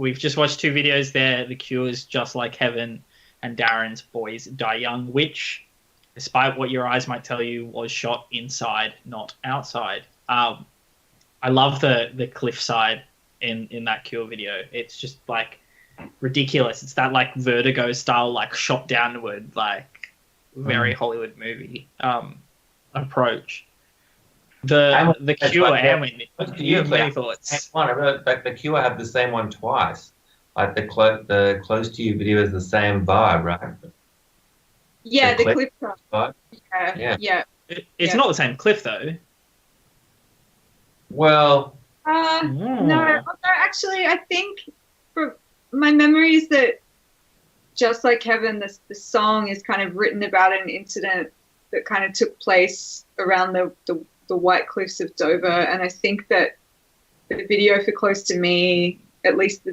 we've just watched two videos there. The Cure's Just Like Heaven and Darren's Boys Die Young, which, despite what your eyes might tell you, was shot inside, not outside. I love the cliffside in that Cure video. It's just like ridiculous. It's that like Vertigo style, like shot downward, like very Hollywood movie approach. The Cure, Anwen, you have many thoughts. I really like the Cure had the same one twice. Like the Close to You video is the same vibe, right? Yeah, the clip vibe. Yeah. It's not the same cliff though. Well, no, actually, I think from my memory is that Just Like Heaven, the song is kind of written about an incident that kind of took place around the White Cliffs of Dover, and I think that the video for Close to Me, at least,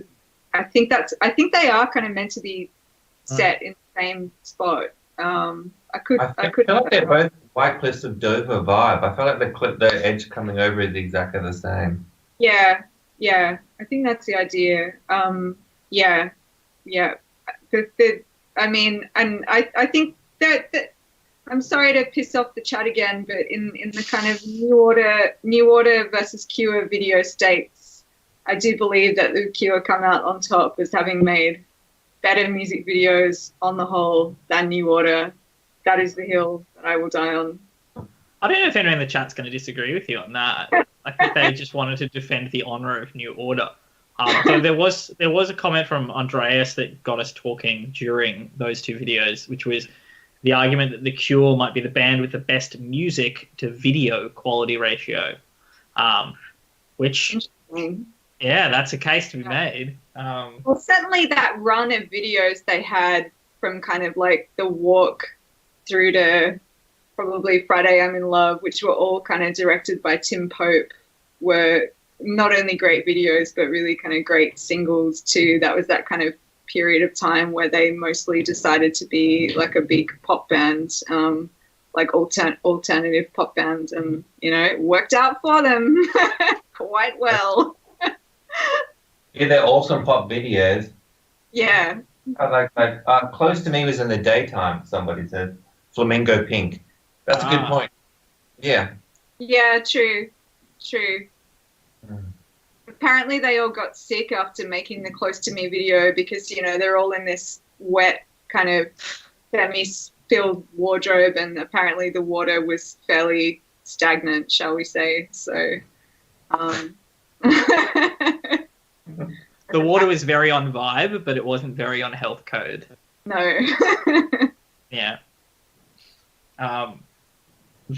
I think they are kind of meant to be set in the same spot. I feel like they're both White Cliffs of Dover vibe. I feel like the edge coming over is exactly the same. Yeah. I think that's the idea. Yeah. I mean, and I think that I'm sorry to piss off the chat again, but in the kind of New Order versus Cure video states, I do believe that the Cure come out on top as having made better music videos on the whole than New Order. That is the hill that I will die on. I don't know if anyone in the chat's going to disagree with you on that. I think they just wanted to defend the honor of New Order. So there was a comment from Andreas that got us talking during those two videos, which was the argument that The Cure might be the band with the best music to video quality ratio, which, yeah, that's a case to be made. Well, certainly that run of videos they had from kind of like The Walk through to probably Friday I'm in Love, which were all kind of directed by Tim Pope, were not only great videos but really kind of great singles too. That was that kind of period of time where they mostly decided to be like a big pop band, like alternative pop band, and it worked out for them quite well. Yeah, they're awesome pop videos. Yeah. Close to Me was in the daytime, somebody said. Flamingo Pink. That's a good point. Yeah. Yeah, true. Apparently they all got sick after making the Close to Me video because, they're all in this wet kind of semi-filled wardrobe, and apparently the water was fairly stagnant, shall we say. So, the water was very on vibe, but it wasn't very on health code. No. Yeah.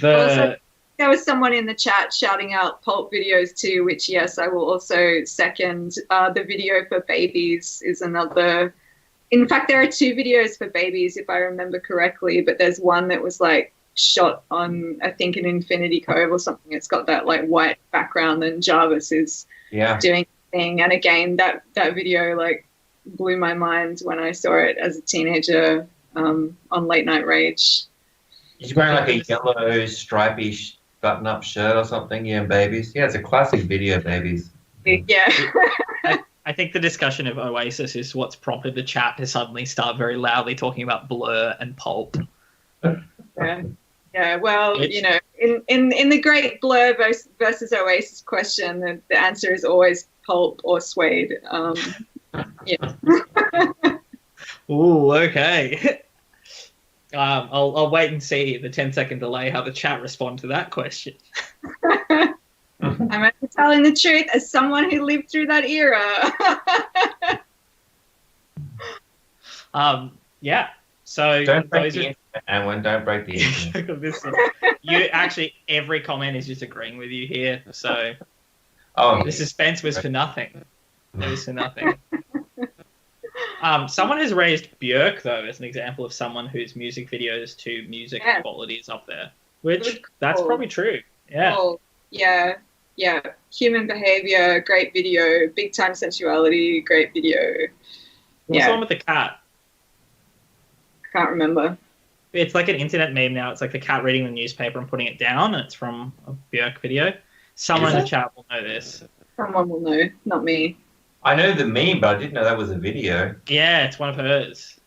Also, there was someone in the chat shouting out pulp videos too, which, yes, I will also second. The video for Babies is another. In fact, there are two videos for Babies, if I remember correctly, but there's one that was like shot on, I think, an Infinity Cove or something. It's got that like white background and Jarvis is doing the thing. And again, that video like blew my mind when I saw it as a teenager on Late Night Rage. He's wearing like a yellow stripy button-up shirt or something, Babies. Yeah, it's a classic video, Babies. Yeah. I think the discussion of Oasis is what's prompted the chat to suddenly start very loudly talking about Blur and Pulp. Yeah. Well, in the great Blur versus Oasis question, the answer is always Pulp or Suede. Yeah. Ooh, okay. I'll wait and see the 10-second delay how the chat respond to that question. I'm only telling the truth as someone who lived through that era. Yeah. So don't break the internet, Anwen. Don't break the internet. Every comment is just agreeing with you here. So the suspense was for nothing. It was for nothing. Someone has raised Björk, though, as an example of someone whose music videos to music quality is up there, which that's probably true. Yeah. Cool. Yeah. Human Behavior, great video. Big Time Sensuality, great video. What's the one with the cat? I can't remember. It's like an internet meme now. It's like the cat reading the newspaper and putting it down, and it's from a Björk video. Someone in the chat will know this. Someone will know, not me. I know the meme, but I didn't know that was a video. Yeah, it's one of hers.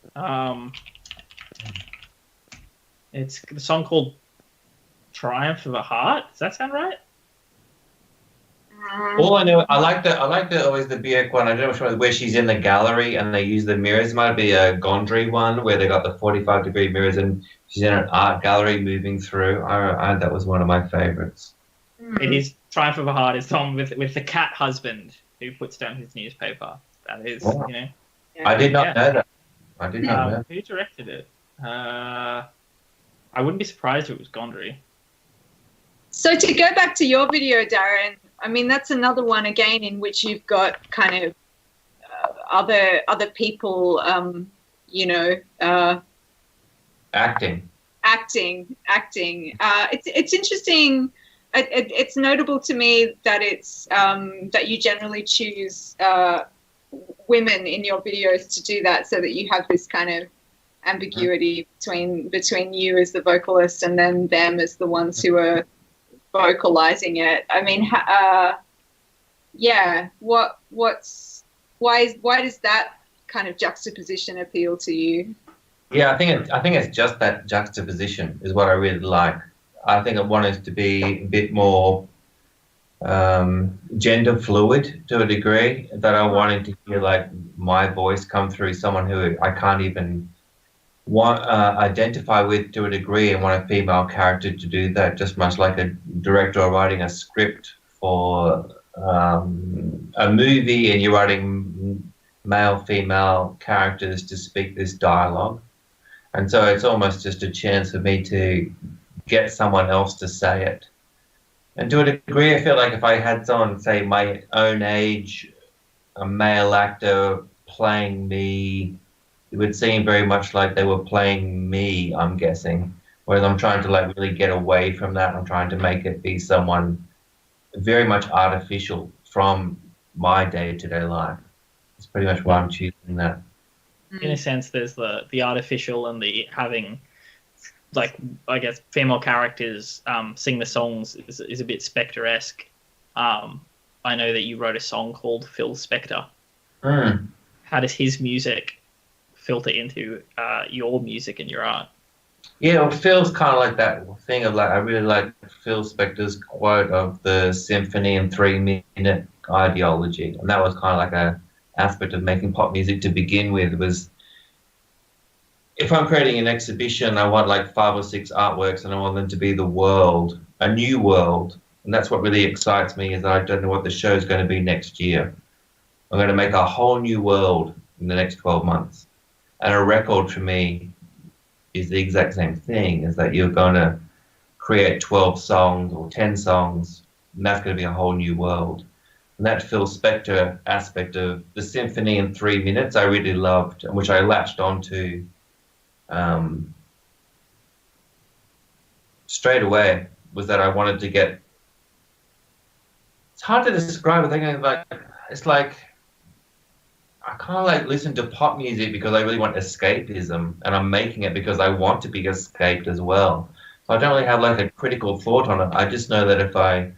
It's the song called "Triumph of a Heart." Does that sound right? All I know, I like the always the Björk one. I don't know which one, where she's in the gallery and they use the mirrors. It might be a Gondry one where they got the 45-degree mirrors and she's in an art gallery moving through. That was one of my favorites. It is "Triumph of a Heart" is the song with the cat husband who puts down his newspaper. That is, Wow. you know. I did not know that. I did not know. Who directed it? I wouldn't be surprised if it was Gondry. So to go back to your video, Darren, I mean, that's another one again in which you've got kind of other people, Acting. It's interesting. It's notable to me that it's that you generally choose women in your videos to do that, so that you have this kind of ambiguity between you as the vocalist and then them as the ones who are vocalizing it. I mean, why does that kind of juxtaposition appeal to you? Yeah, I think it's just that juxtaposition is what I really like. I think I want it to be a bit more gender fluid to a degree. That I wanted to hear like my voice come through someone who I can't even identify with to a degree, and want a female character to do that, just much like a director writing a script for a movie and you're writing male female characters to speak this dialogue. And so it's almost just a chance for me to get someone else to say it. And to a degree, I feel like if I had someone, say, my own age, a male actor playing me, it would seem very much like they were playing me, I'm guessing. Whereas I'm trying to like really get away from that. I'm trying to make it be someone very much artificial from my day-to-day life. It's pretty much why I'm choosing that. In a sense, there's the artificial and the having, like, I guess, female characters sing the songs is a bit Spectre-esque. I know that you wrote a song called Phil Spector. How does his music filter into your music and your art? Yeah, well, Phil's kind of like that thing of like, I really like Phil Spector's quote of the symphony in 3-minute ideology. And that was kind of like a aspect of making pop music to begin with. Was if I'm creating an exhibition, I want like 5 or 6 artworks and I want them to be the world, a new world. And that's what really excites me, is I don't know what the show's going to be next year. I'm going to make a whole new world in the next 12 months. And a record for me is the exact same thing, is that you're going to create 12 songs or 10 songs, and that's going to be a whole new world. And that Phil Spector aspect of the symphony in 3 minutes I really loved, and which I latched onto straight away, was that I wanted to get... It's hard to describe. I think it's like I kind of like listen to pop music because I really want escapism, and I'm making it because I want to be escaped as well. So I don't really have like a critical thought on it. I just know that if I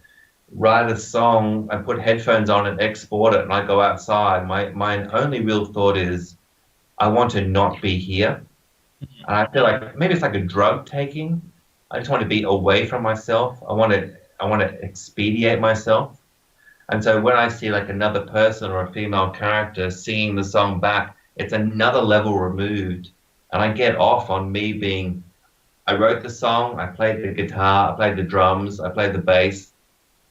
write a song, I put headphones on and export it, and I go outside, my only real thought is I want to not be here. And I feel like maybe it's like a drug taking. I just want to be away from myself. I want to expedite myself. And so when I see like another person or a female character singing the song back, it's another level removed. And I get off on me being, I wrote the song, I played the guitar, I played the drums, I played the bass,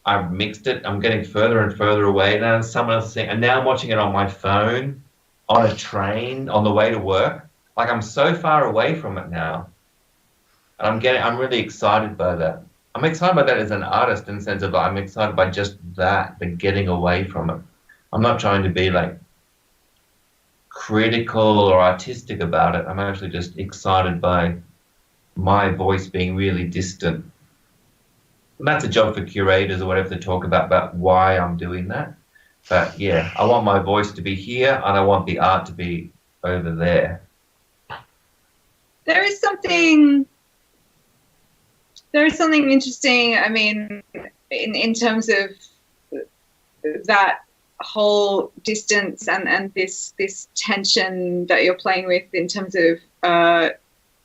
I mixed it, I'm getting further and further away. Now someone else sing, and now I'm watching it on my phone, on a train, on the way to work. Like I'm so far away from it now. And I'm really excited by that. I'm excited by that as an artist, in the sense of I'm excited by just that, the getting away from it. I'm not trying to be like critical or artistic about it. I'm actually just excited by my voice being really distant. And that's a job for curators or whatever to talk about why I'm doing that. But yeah, I want my voice to be here and I want the art to be over there. There is something interesting, I mean, in terms of that whole distance and this tension that you're playing with in terms of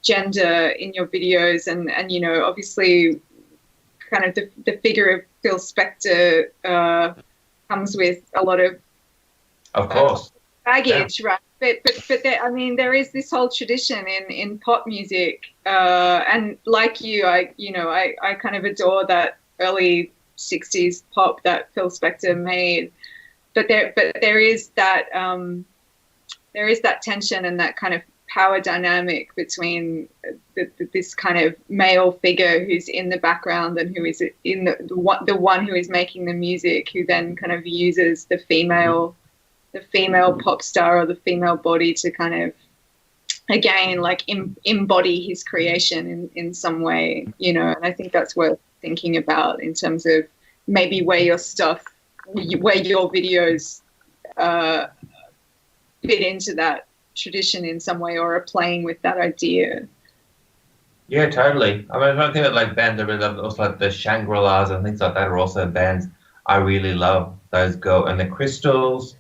gender in your videos, and you know, obviously kind of the figure of Phil Spector comes with a lot of course, baggage, right? But there, I mean, there is this whole tradition in pop music, and like you, I kind of adore that early '60s pop that Phil Spector made. But there is that tension and that kind of power dynamic between this kind of male figure who's in the background and who is in the one who is making the music, who then kind of uses the female pop star or the female body to kind of, again, like embody his creation in some way, you know. And I think that's worth thinking about in terms of maybe where your videos fit into that tradition in some way, or are playing with that idea. Yeah, totally. I mean, I think that like bands I really love, also like the Shangri-Las and things like that are also bands I really love. Those and the Crystals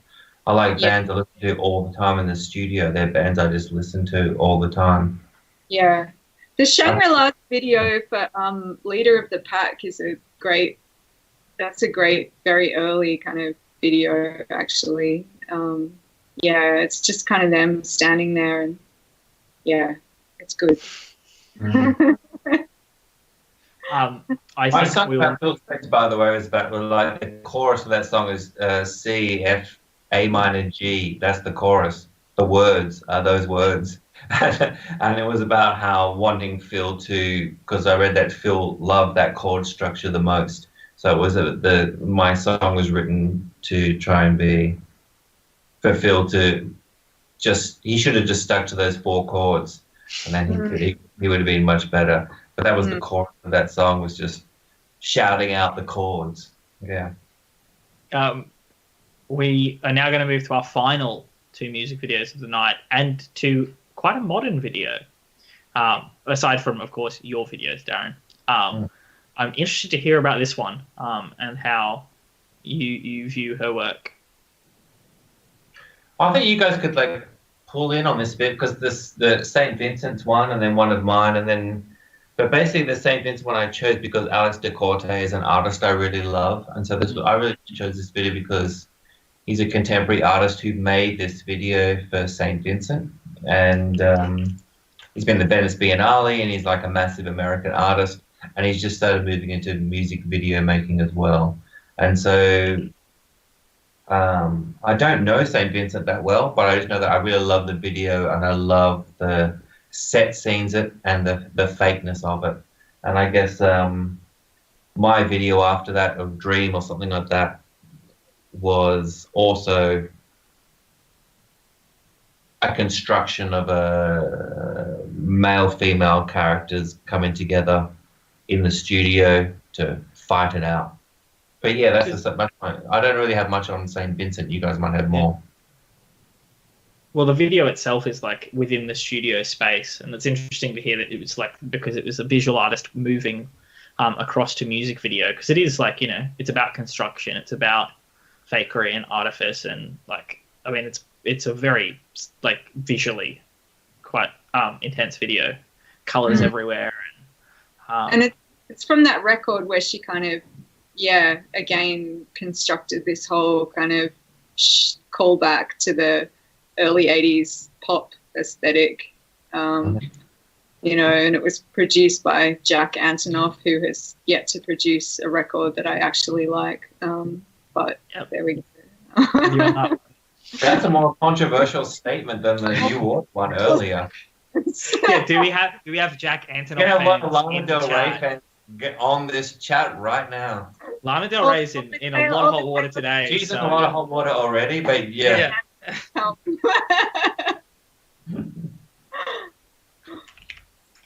are like bands I listen to all the time in the studio. They're bands I just listen to all the time. Yeah. The Shangri-La video for Leader of the Pack is that's a great, very early kind of video, actually. Yeah, it's just kind of them standing there, and yeah, it's good. Mm-hmm. I My think song about Phil Spector, by the way, is about like the chorus of that song is C, F, A minor, G. That's the chorus. The words are those words. And it was about how wanting Phil to, because I read that Phil loved that chord structure the most. So it was my song was written to try and be for Phil to he should have just stuck to those 4 chords, and then he would have been much better. But that was the chorus of that song, was just shouting out the chords. Yeah. We are now going to move to our final 2 music videos of the night, and to quite a modern video, aside from, of course, your videos, Darren. I'm interested to hear about this one, and how you view her work. I think you guys could like pull in on this bit, because the St. Vincent's one, and then one of mine, but basically the St. Vincent one I chose because Alex DeCorte is an artist I really love, and so I really chose this video because he's a contemporary artist who made this video for St. Vincent, and he's been at the Venice Biennale, and he's like a massive American artist, and he's just started moving into music video making as well. And so I don't know St. Vincent that well, but I just know that I really love the video, and I love the set scenes and the fakeness of it. And I guess my video after that, of Dream or something like that, was also a construction of a male-female characters coming together in the studio to fight it out. But yeah, that's just much. I don't really have much on St. Vincent. You guys might have more. Well, the video itself is like within the studio space, and it's interesting to hear that it was like, because it was a visual artist moving across to music video, because it is like, you know, it's about construction, it's about fakery and artifice, and like, I mean, it's a very like visually quite intense video, colors everywhere, and it's from that record where she kind of again constructed this whole kind of callback to the early 80s pop aesthetic, you know, and it was produced by Jack Antonoff, who has yet to produce a record that I actually like, but there we go. That's a more controversial statement than the New York one earlier. Yeah, do we have Jack Antonoff? Get a lot of Lana Del Rey fans get on this chat right now. Lana Del Rey's in a lot of hot water today. She's in a lot of hot water already, but yeah.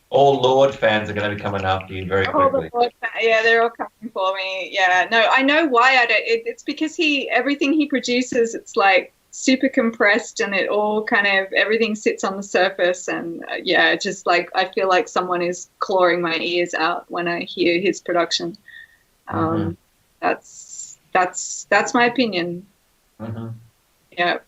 All Lord fans are going to be coming after you very quickly. They're all coming for me. Yeah, no, I know why. It's because everything he produces, it's like super compressed, and it all kind of, everything sits on the surface, and just like I feel like someone is clawing my ears out when I hear his production. That's my opinion. Mm-hmm. Yeah.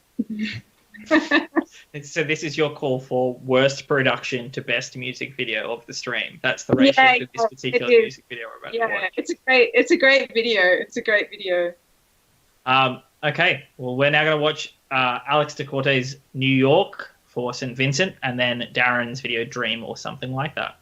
So this is your call for worst production to best music video of the stream. That's the ratio for this particular music video we're about to watch. It's a great video. It's a great video. Okay, well, we're now going to watch Alex DeCorte's New York for St. Vincent, and then Darren's video Dream or something like that.